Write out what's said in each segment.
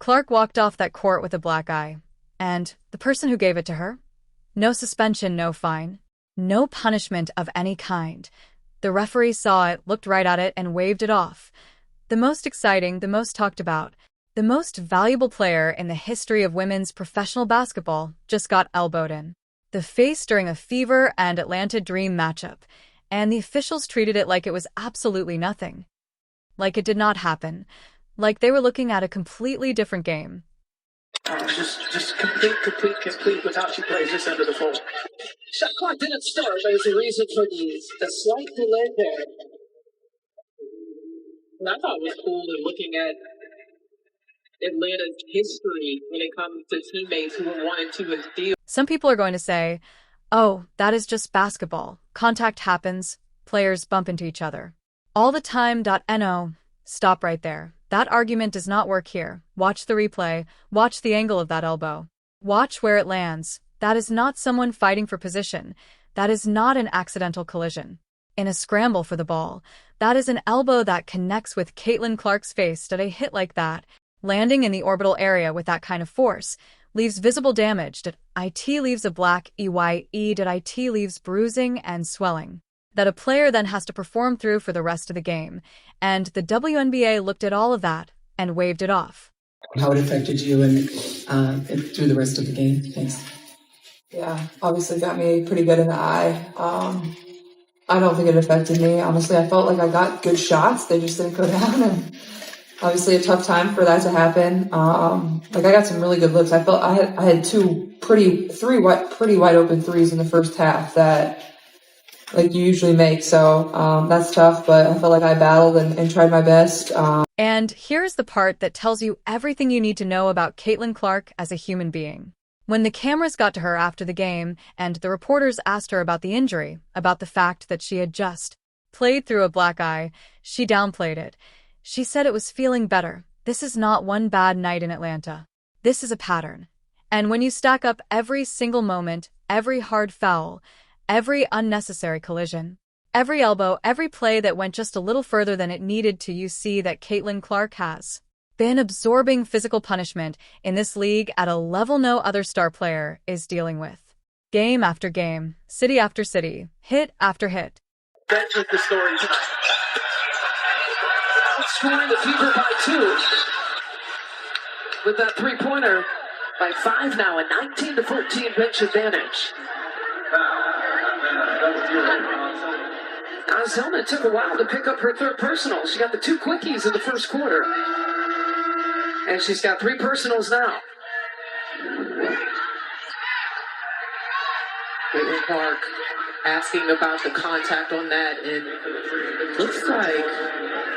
Clark walked off that court with a black eye. And the person who gave it to her? No suspension, no fine. No punishment of any kind. The referee saw it, looked right at it, and waved it off. The most exciting, the most talked about, the most valuable player in the history of women's professional basketball just got elbowed in the face during a Fever and Atlanta Dream matchup, and the officials treated it like it was absolutely nothing. Like it did not happen. Like they were looking at a completely different game. Just complete without she plays this under the fold. Shot clock didn't start. There was a reason for the slight delay there. What I thought was cool in looking at Atlanta's history when it comes to teammates who were 1-2 in steals. Some people are going to say, oh, that is just basketball. Contact happens. Players bump into each other. All the time. No. Stop right there. That argument does not work here. Watch the replay. Watch the angle of that elbow. Watch where it lands. That is not someone fighting for position. That is not an accidental collision. In a scramble for the ball, that is an elbow that connects with Caitlin Clark's face. Did a hit like that, landing in the orbital area with that kind of force, leaves visible damage. Did it leaves a black EYE? Did it leaves bruising and swelling that a player then has to perform through for the rest of the game. And the WNBA looked at all of that and waved it off. How it affected you and through the rest of the game? Thanks. Yeah, obviously got me pretty good in the eye. I don't think it affected me. Honestly, I felt like I got good shots. They just didn't go down. And obviously a tough time for that to happen. I got some really good looks. I felt I had three pretty wide open threes in the first half that like you usually make. So that's tough, but I felt like I battled and tried my best. And here's the part that tells you everything you need to know about Caitlin Clark as a human being. When the cameras got to her after the game and the reporters asked her about the injury, about the fact that she had just played through a black eye, she downplayed it. She said it was feeling better. This is not one bad night in Atlanta. This is a pattern. And when you stack up every single moment, every hard foul, every unnecessary collision, every elbow, every play that went just a little further than it needed to, you see that Caitlin Clark has been absorbing physical punishment in this league at a level no other star player is dealing with. Game after game, city after city, hit after hit. That was the story tonight. Outscoring the Fever by 2. With that three-pointer by 5 now, a 19-14 bench advantage. Zelma took a while to pick up her third personal. She got the 2 quickies in the first quarter. And she's got 3 personals now. Caitlin Clark asking about the contact on that, and it looks like,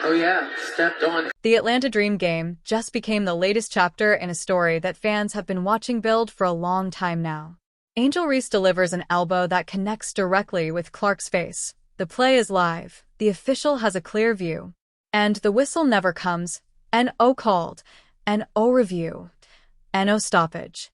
oh yeah, stepped on. The Atlanta Dream game just became the latest chapter in a story that fans have been watching build for a long time now. Angel Reese delivers an elbow that connects directly with Clark's face. The play is live. The official has a clear view. And the whistle never comes. N.O. called. N.O. review. N.O. stoppage.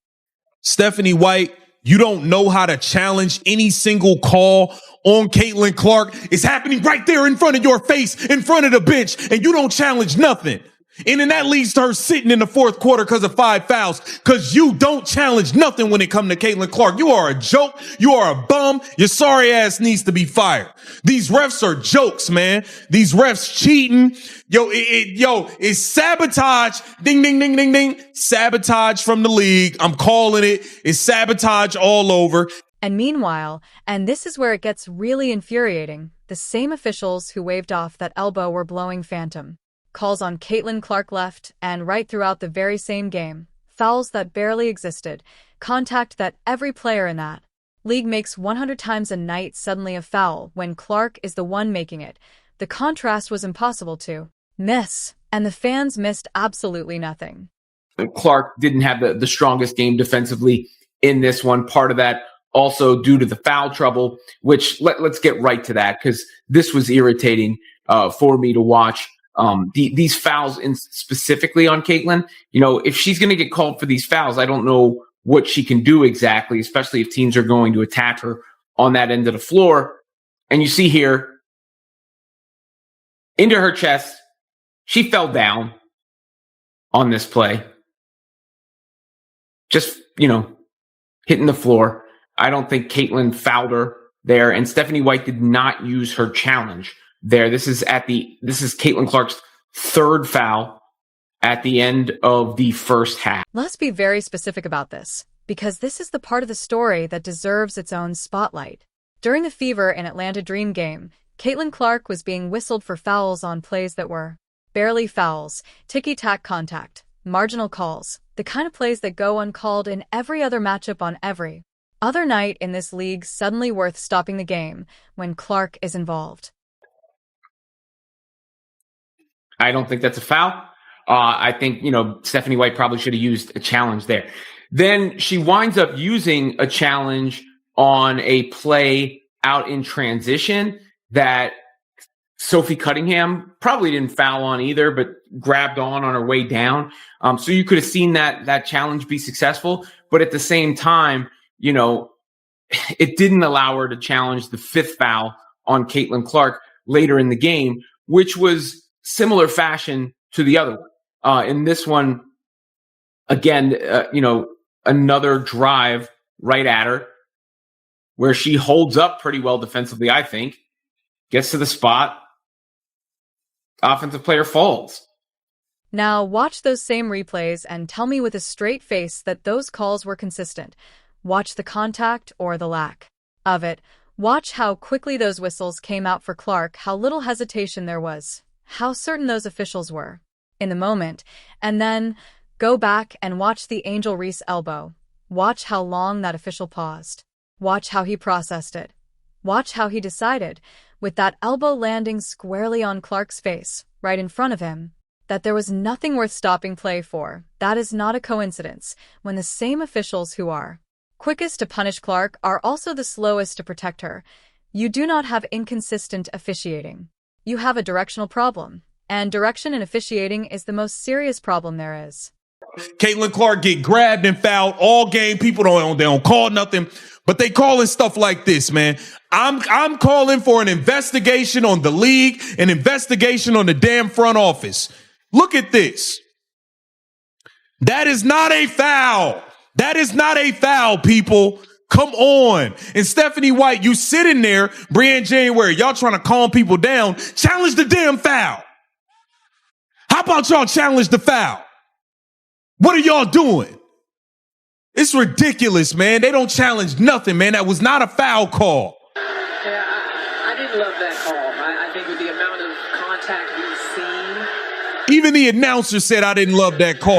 Stephanie White, you don't know how to challenge any single call on Caitlin Clark. It's happening right there in front of your face, in front of the bench, and you don't challenge nothing. And then that leads to her sitting in the fourth quarter because of 5 fouls, because you don't challenge nothing when it comes to Caitlin Clark. You are a joke. You are a bum. Your sorry ass needs to be fired. These refs are jokes, man. These refs cheating. It's sabotage. Ding, ding, ding, ding, ding. Sabotage from the league. I'm calling it. It's sabotage all over. And meanwhile, and this is where it gets really infuriating, the same officials who waved off that elbow were blowing phantom calls on Caitlin Clark left and right throughout the very same game. Fouls that barely existed. Contact that every player in that league makes 100 times a night, suddenly a foul when Clark is the one making it. The contrast was impossible to miss, and the fans missed absolutely nothing. Clark didn't have the strongest game defensively in this one. Part of that also due to the foul trouble, which let's get right to that, because this was irritating for me to watch. These fouls specifically on Caitlin, if she's going to get called for these fouls, I don't know what she can do exactly, especially if teams are going to attack her on that end of the floor. And you see here, into her chest, she fell down on this play. just, hitting the floor. I don't think Caitlin fouled her there, and Stephanie White did not use her challenge there. This is Caitlin Clark's third foul at the end of the first half. Let's be very specific about this, because this is the part of the story that deserves its own spotlight. During the Fever and Atlanta Dream game, Caitlin Clark was being whistled for fouls on plays that were barely fouls, ticky-tack contact, marginal calls, the kind of plays that go uncalled in every other matchup on every other night in this league, suddenly worth stopping the game when Clark is involved. I don't think that's a foul. I think, Stephanie White probably should have used a challenge there. Then she winds up using a challenge on a play out in transition that Sophie Cunningham probably didn't foul on either, but grabbed on her way down. So you could have seen that challenge be successful. But at the same time, it didn't allow her to challenge the fifth foul on Caitlin Clark later in the game, which was similar fashion to the other one. In this one, again, another drive right at her where she holds up pretty well defensively, I think, gets to the spot, offensive player falls. Now watch those same replays and tell me with a straight face that those calls were consistent. Watch the contact or the lack of it. Watch how quickly those whistles came out for Clark, how little hesitation there was, how certain those officials were in the moment, and then go back and watch the Angel Reese elbow. Watch how long that official paused. Watch how he processed it. Watch how he decided, with that elbow landing squarely on Clark's face, right in front of him, that there was nothing worth stopping play for. That is not a coincidence, when the same officials who are quickest to punish Clark are also the slowest to protect her. You do not have inconsistent officiating. You have a directional problem, and direction in officiating is the most serious problem there is. Caitlin Clark get grabbed and fouled all game. People they don't call nothing, but they calling stuff like this, man. I'm calling for an investigation on the league, an investigation on the damn front office. Look at this. That is not a foul. That is not a foul, people. Come on. And Stephanie White, you sitting there, Brianne January, y'all trying to calm people down. Challenge the damn foul. How about y'all challenge the foul? What are y'all doing? It's ridiculous, man. They don't challenge nothing, man. That was not a foul call. Yeah, I didn't love that call. I think with the amount of contact we've seen. Even the announcer said I didn't love that call.